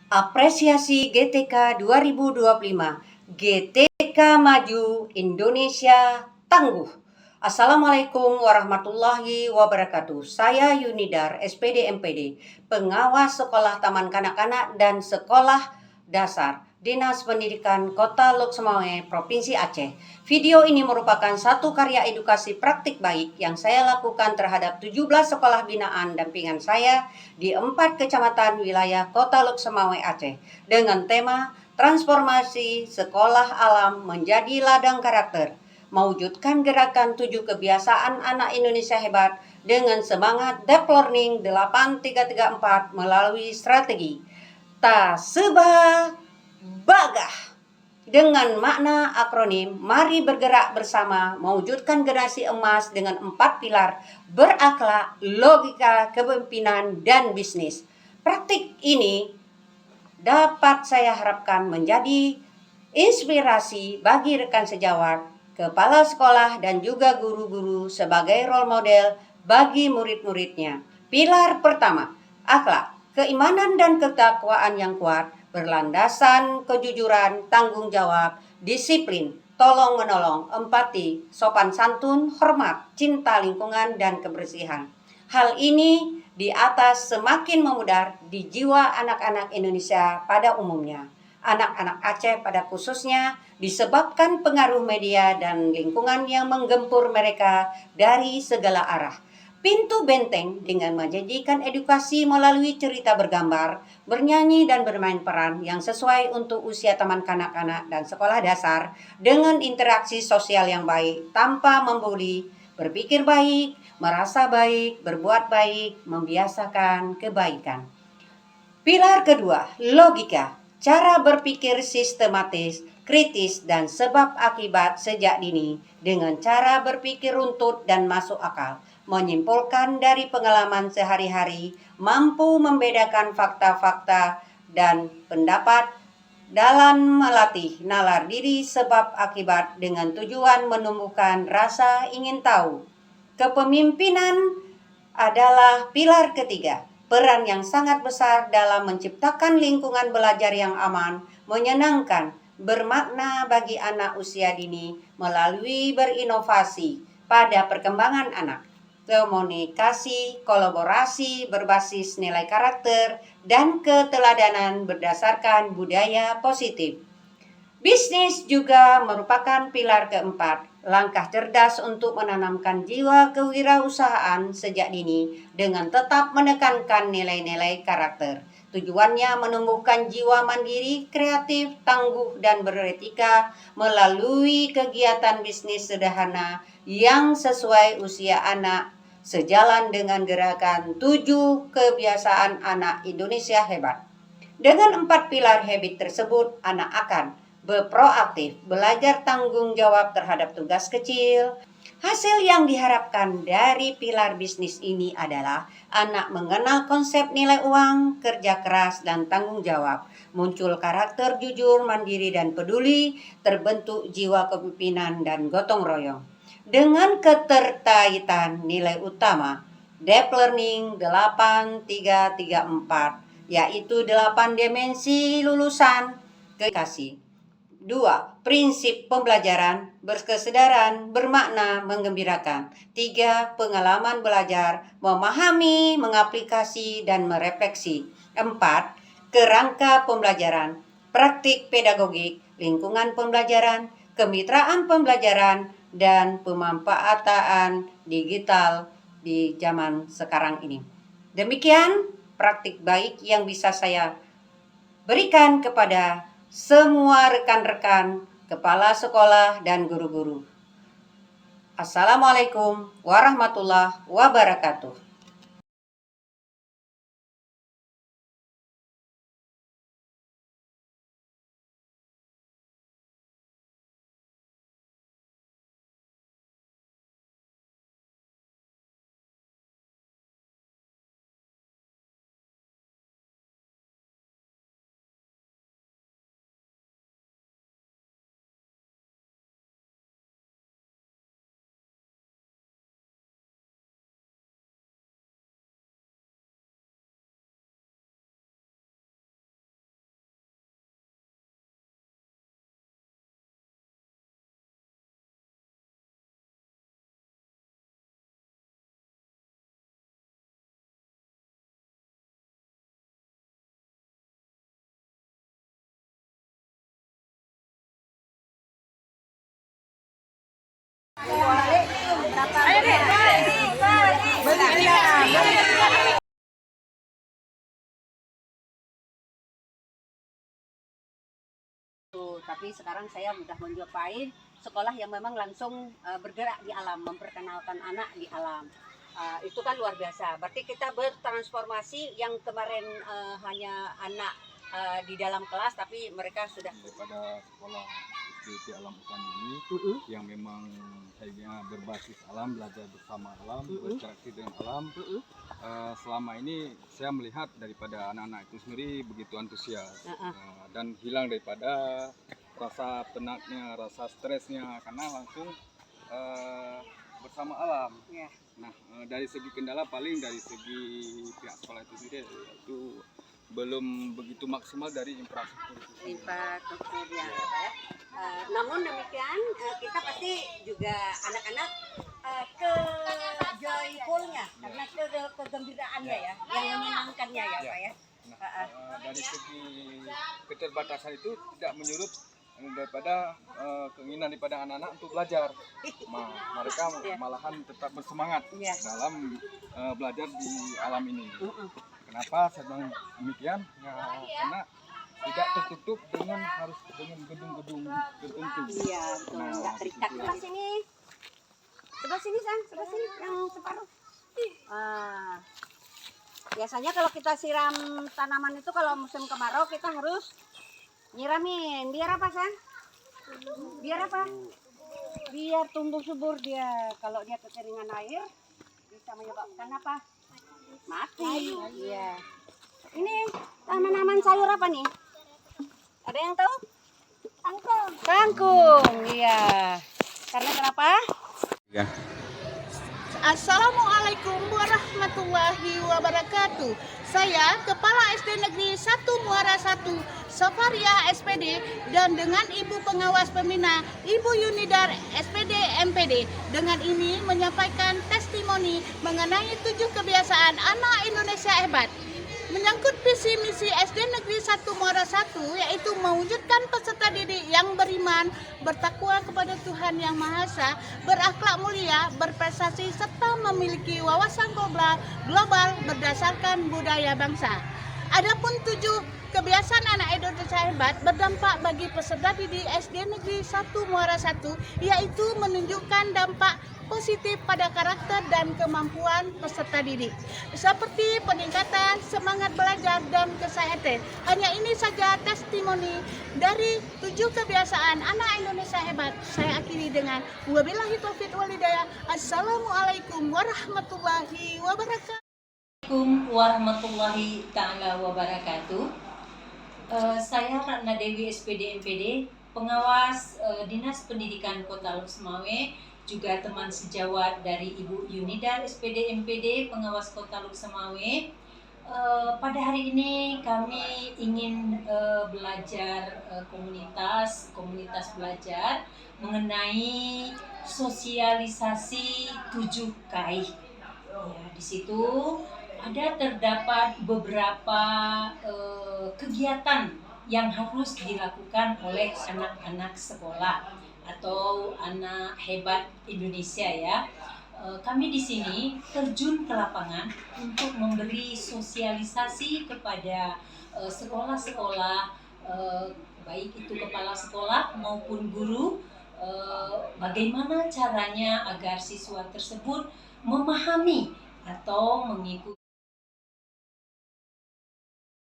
Apresiasi GTK 2025. GTK Maju, Indonesia Tangguh. Assalamualaikum warahmatullahi wabarakatuh. Saya Yunidar, SPD MPD, pengawas sekolah taman kanak-kanak dan sekolah dasar Dinas Pendidikan Kota Lok Sumawe, Provinsi Aceh. Video ini merupakan satu karya edukasi praktik baik yang saya lakukan terhadap 17 sekolah binaan dampingan saya di 4 kecamatan wilayah Kota Lok Sumawe, Aceh, dengan tema transformasi sekolah alam menjadi ladang karakter, mewujudkan gerakan 7 kebiasaan anak Indonesia hebat dengan semangat Deep Learning 8334 melalui strategi Tasebah Bagah. Dengan makna akronim, mari bergerak bersama mewujudkan generasi emas dengan 4 pilar berakhlak, logika, kepemimpinan, dan bisnis. Praktik ini dapat saya harapkan menjadi inspirasi bagi rekan sejawat, kepala sekolah, dan juga guru-guru sebagai role model bagi murid-muridnya. Pilar pertama, akhlak, keimanan dan ketakwaan yang kuat, berlandasan kejujuran, tanggung jawab, disiplin, tolong-menolong, empati, sopan santun, hormat, cinta lingkungan, dan kebersihan. Hal ini di atas semakin memudar di jiwa anak-anak Indonesia pada umumnya, anak-anak Aceh pada khususnya, disebabkan pengaruh media dan lingkungan yang menggempur mereka dari segala arah. Pintu benteng dengan menjanjikan edukasi melalui cerita bergambar, bernyanyi dan bermain peran yang sesuai untuk usia taman kanak-kanak dan sekolah dasar dengan interaksi sosial yang baik tanpa membuli, berpikir baik, merasa baik, berbuat baik, membiasakan kebaikan. Pilar kedua, logika. Cara berpikir sistematis, kritis, dan sebab akibat sejak dini dengan cara berpikir runtut dan masuk akal, menyimpulkan dari pengalaman sehari-hari, mampu membedakan fakta-fakta dan pendapat dalam melatih nalar diri sebab akibat dengan tujuan menumbuhkan rasa ingin tahu. Kepemimpinan adalah pilar ketiga, peran yang sangat besar dalam menciptakan lingkungan belajar yang aman, menyenangkan, bermakna bagi anak usia dini melalui berinovasi pada perkembangan anak, komunikasi, kolaborasi berbasis nilai karakter, dan keteladanan berdasarkan budaya positif. Bisnis juga merupakan pilar keempat, langkah cerdas untuk menanamkan jiwa kewirausahaan sejak dini dengan tetap menekankan nilai-nilai karakter. Tujuannya menumbuhkan jiwa mandiri, kreatif, tangguh, dan beretika melalui kegiatan bisnis sederhana yang sesuai usia anak, sejalan dengan gerakan 7 kebiasaan anak Indonesia hebat. Dengan 4 pilar habit tersebut, anak akan berproaktif, belajar tanggung jawab terhadap tugas kecil. Hasil yang diharapkan dari pilar bisnis ini adalah anak mengenal konsep nilai uang, kerja keras, dan tanggung jawab. Muncul karakter jujur, mandiri, dan peduli, terbentuk jiwa kepemimpinan dan gotong royong. Dengan keterkaitan nilai utama, Deep Learning 8334, yaitu 8 dimensi lulusan edukasi. 2. Prinsip pembelajaran berkesedaran, bermakna, menggembirakan. 3. Pengalaman belajar, memahami, mengaplikasi, dan merefleksi. 4. Kerangka pembelajaran, praktik pedagogik, lingkungan pembelajaran, kemitraan pembelajaran, dan pemanfaatan digital di zaman sekarang ini. Demikian praktik baik yang bisa saya berikan kepada semua rekan-rekan, kepala sekolah, dan guru-guru. Assalamualaikum warahmatullahi wabarakatuh. Tapi sekarang saya sudah menjumpai sekolah yang memang langsung bergerak di alam, memperkenalkan anak di alam. Itu kan luar biasa. Berarti kita bertransformasi yang kemarin hanya anak di dalam kelas, tapi mereka sudah daripada sekolah di alam hutan ini yang memang kayaknya berbasis alam, belajar bersama alam, berinteraksi dengan alam. Selama ini saya melihat daripada anak-anak itu sendiri begitu antusias dan hilang daripada rasa penatnya, rasa stresnya karena langsung bersama alam. Nah, dari segi kendala paling dari segi pihak sekolah itu sendiri itu belum begitu maksimal dari infrastruktur itu. Ya. Namun demikian kita pasti juga anak-anak ke joyfulnya karena kegembiraannya ya, yang menyenangkannya ya Pak ya. Nah, dari segi keterbatasan itu tidak menyurut daripada keinginan daripada anak-anak untuk belajar. Mereka malahan tetap bersemangat dalam belajar di alam ini. Kenapa saya bilang demikian? Karena tidak tertutup dengan harus dengan gedung-gedung tertentu. Iya, betul. Nggak terikat. Sebelah sini. Sebelah sini, San. Sebelah sini yang separuh. Biasanya kalau kita siram tanaman itu kalau musim kemarau kita harus nyiramin. Biar apa, San? Biar apa? Biar tumbuh subur dia. Kalau dia kekeringan air bisa menyebabkan apa? Mati. Iya. Ini tanaman sayur apa nih? Ada yang tahu? Kangkung. Kangkung, iya. Karena kenapa? Ya. Assalamualaikum warahmatullahi wabarakatuh. Saya Kepala SD Negeri 1 Muara 1, Safaria SPD, dan dengan Ibu Pengawas Pembina, Ibu Yunidar SPD MPD, dengan ini menyampaikan testimoni mengenai 7 kebiasaan anak Indonesia hebat. Menyangkut visi misi SD Negeri 1 Muara 1, yaitu mewujudkan peserta didik yang beriman, bertakwa kepada Tuhan Yang Maha Esa, berakhlak mulia, berprestasi, serta memiliki wawasan global berdasarkan budaya bangsa. Adapun 7 kebiasaan anak Indonesia hebat berdampak bagi peserta didik SD Negeri 1 Muara 1, yaitu menunjukkan dampak positif pada karakter dan kemampuan peserta didik, seperti peningkatan semangat belajar dan kesehatan. Hanya ini saja testimoni dari 7 kebiasaan anak Indonesia hebat. Saya akhiri dengan wabillahi taufiq wal hidayah. Assalamualaikum warahmatullahi wabarakatuh. Assalamualaikum warahmatullahi ta'ala wabarakatuh. Saya Ratna Dewi SPD MPD, pengawas Dinas Pendidikan Kota Lok Semawe, juga teman sejawat dari Ibu Yunidar SPD MPD, pengawas Kota Lok Semawe. Pada hari ini kami ingin belajar komunitas belajar mengenai sosialisasi 7KI. Ya, di situ terdapat beberapa kegiatan yang harus dilakukan oleh anak-anak sekolah atau anak hebat Indonesia ya. Kami di sini terjun ke lapangan untuk memberi sosialisasi kepada sekolah-sekolah, baik itu kepala sekolah maupun guru, bagaimana caranya agar siswa tersebut memahami atau mengikuti